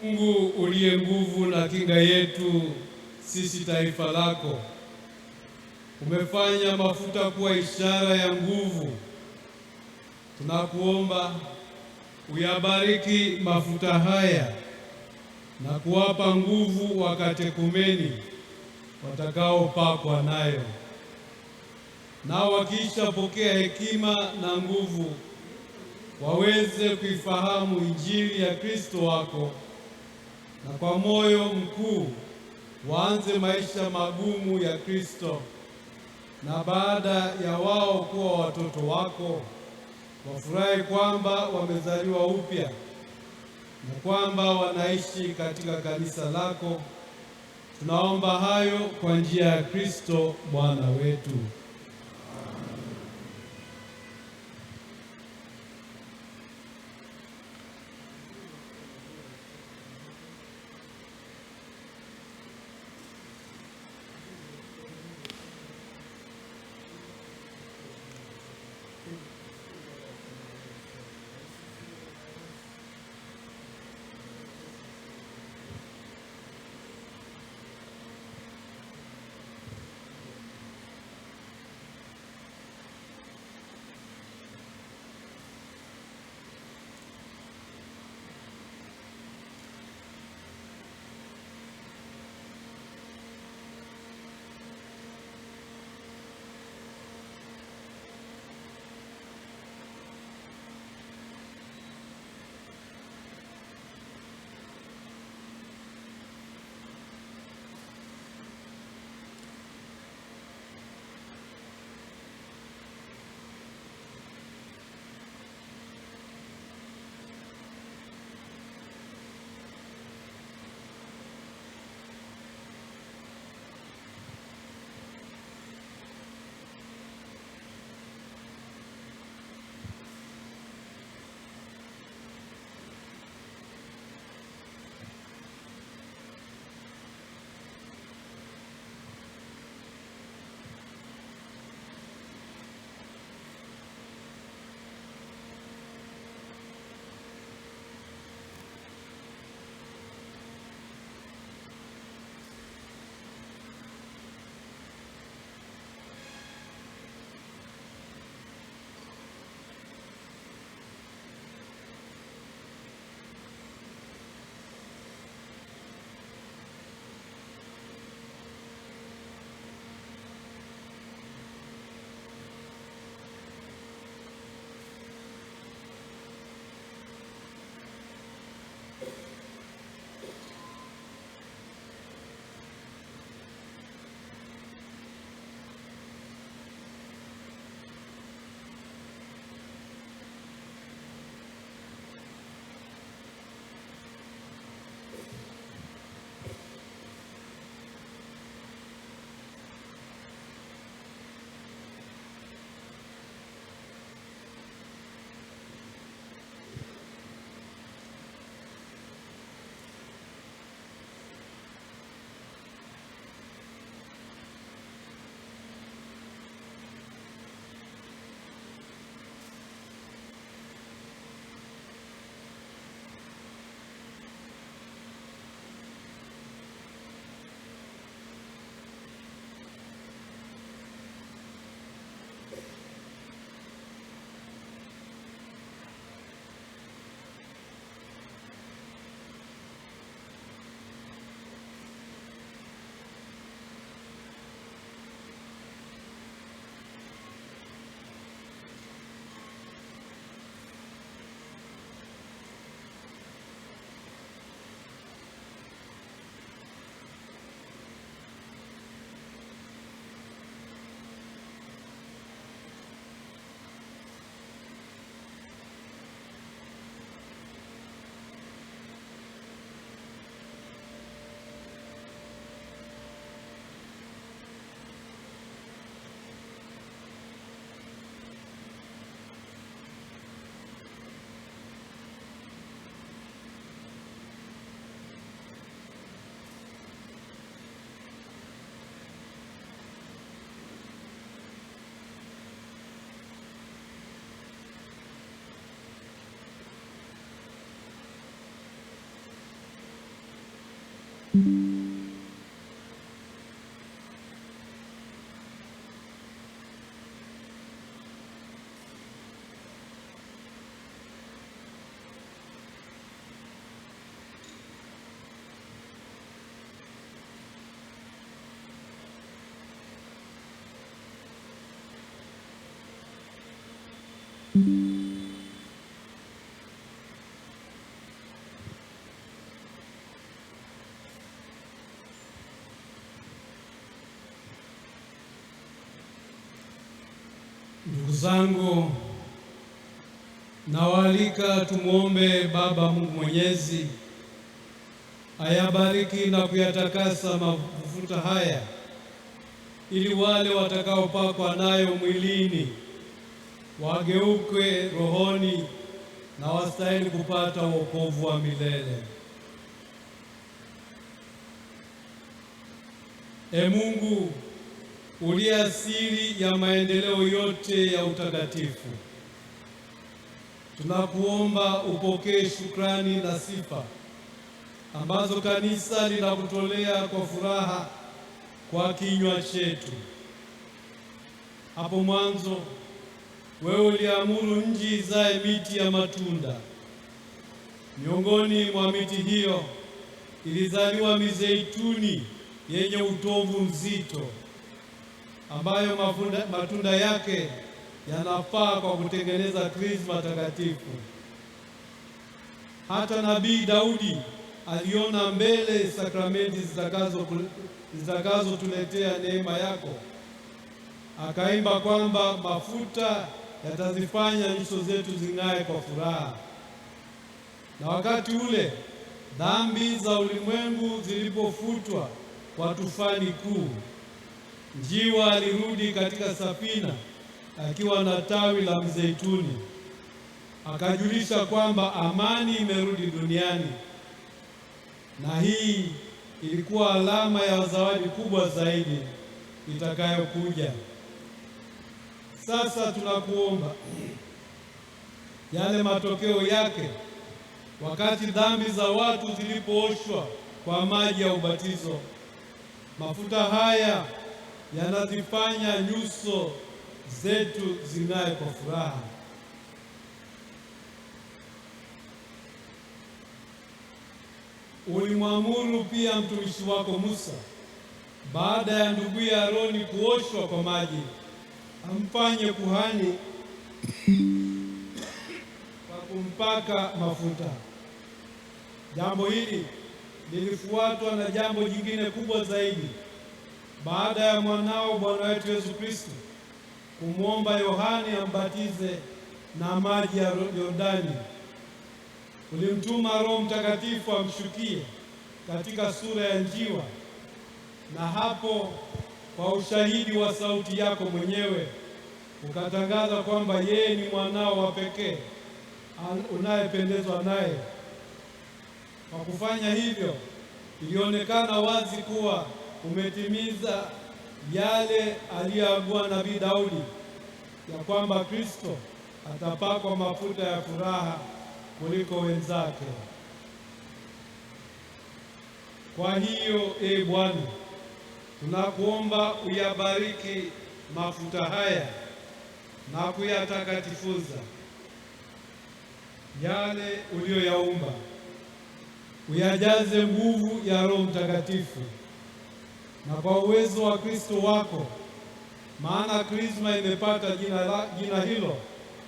Mungu uliye nguvu na kinga yetu sisi taifa lako, umefanya mafuta kuwa ishara ya nguvu. Tunakuomba uyabariki mafuta haya na kuwapa nguvu wakatekumeni watakaopakwa nayo, nao wakishapokea hekima na nguvu waweze kuifahamu Injili ya Kristo wako, na kwa moyo mkuu waanze maisha magumu ya Kristo, na baada ya wao kuwa watoto wako wafurahi kwamba wamezaliwa upya na kwamba wanaishi katika kanisa lako. Tunaomba hayo kwa njia ya Kristo Bwana wetu. Ndugu zangu, nawaalika tumwombe Baba Mungu Mwenyezi ayabariki na kuyatakasa mafuta haya, ili wale watakaopakwa nayo mwilini wageuke rohoni na wastahili kupata wokovu wa milele. Mungu uliye asili ya maendeleo yote ya utakatifu, tunakuomba upokee shukrani na sifa ambazo kanisa linakutolea kwa furaha kwa kinywa chetu. Hapo mwanzo wewe uliamuru nchi izae miti ya matunda. Miongoni mwa miti hiyo ilizaliwa mizeituni yenye utovu mzito, ambayo matunda yake yanafaa kwa kutengeneza krisma takatifu. Hata Nabii Daudi aliona mbele sakramenti zitakazotuletea neema yako, akaimba kwamba mafuta yatazifanya nyuso zetu zing'ae kwa furaha. Na wakati ule dhambi za ulimwengu zilipofutwa kwa tufani kuu, njiwa alirudi katika safina akiwa na tawi la mzeituni, akajulisha kwamba amani imerudi duniani, na hii ilikuwa alama ya zawadi kubwa zaidi itakayokuja. Sasa tunakuomba yale matokeo yake wakati dhambi za watu zilipooshwa kwa maji ya ubatizo. Mafuta haya yanazifanya nyuso zetu zing'ae kwa furaha. Ulimwamuru pia mtumishi wako Musa, baada ya nduguye Aroni kuoshwa kwa maji, amfanye kuhani kwa kumpaka mafuta. Jambo hili lilifuatwa na jambo jingine kubwa zaidi, baada ya mwanao Bwana wetu Yesu Kristo kumwomba Yohane ambatize na maji ya Yordani. Ulimtuma Roho Mtakatifu amshukie katika sura ya njiwa, na hapo kwa ushahidi wa sauti yako mwenyewe ukatangaza kwamba yeye ni mwanao wa pekee unayependezwa naye. Kwa kufanya hivyo, ilionekana wazi kuwa umetimiza yale aliyoagua Nabii Daudi, ya kwamba Kristo atapakwa mafuta ya furaha kuliko wenzake. Kwa hiyo, Bwana, tunakuomba uyabariki mafuta haya na kuyatakatifuza yale uliyoyaumba, uyajaze nguvu ya Roho Mtakatifu na kwa uwezo wa Kristo wako, maana krisma imepata jina hilo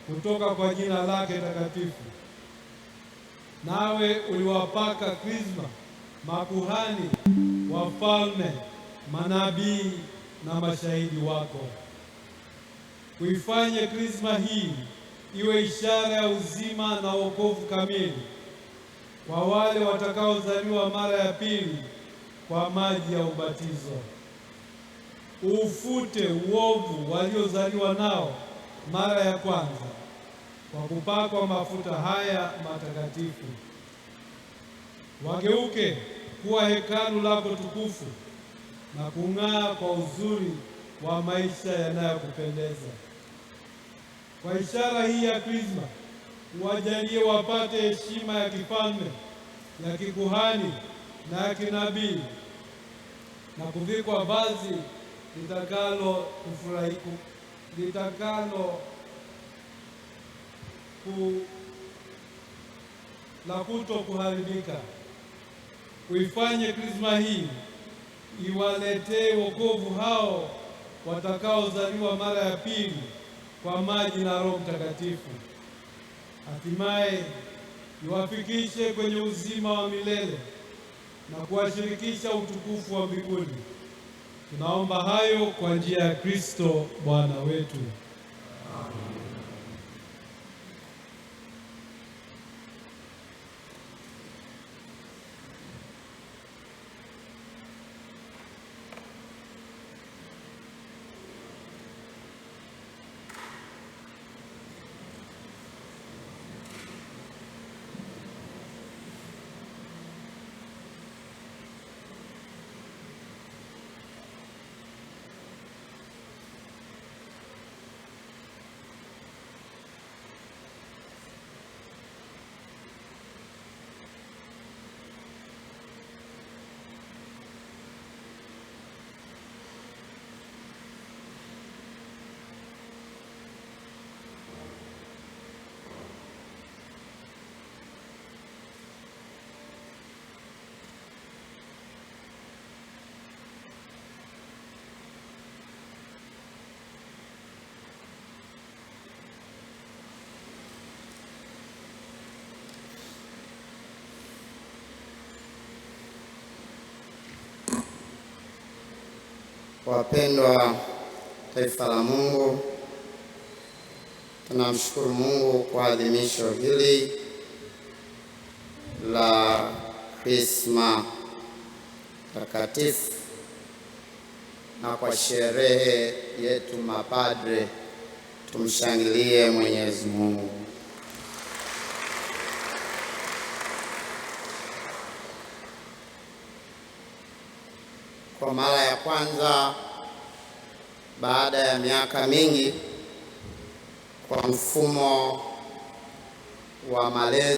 kutoka kwa jina lake takatifu. Nawe uliwapaka krisma makuhani, wafalme, manabii na mashahidi wako. Uifanye krisma hii iwe ishara ya uzima na wokovu kamili kwa wale watakaozaliwa mara ya pili kwa maji ya ubatizo. Ufute uovu waliozaliwa nao mara ya kwanza kwa kupakwa mafuta haya matakatifu. Wageuke kuwa hekalu lako tukufu na kung'aa kwa uzuri wa maisha yanayokupendeza. Kwa ishara hii ya krisma, uwajalie wapate heshima ya kifalme, ya kikuhani na kinabii na kuvikwa vazi la kuto kuharibika. Uifanye Krisma hii iwaletee wokovu hao watakaozaliwa mara ya pili kwa maji na Roho Mtakatifu. Hatimaye iwafikishe kwenye uzima wa milele na kuwashirikisha utukufu wa mbinguni. Tunaomba hayo kwa njia ya Kristo Bwana wetu. Wapendwa taifa la Mungu, tunamshukuru Mungu kwa adhimisho hili la Krisma takatifu na kwa sherehe yetu mapadre. Tumshangilie Mwenyezi Mungu. Kwa mara ya kwanza baada ya miaka mingi, kwa mfumo wa malezi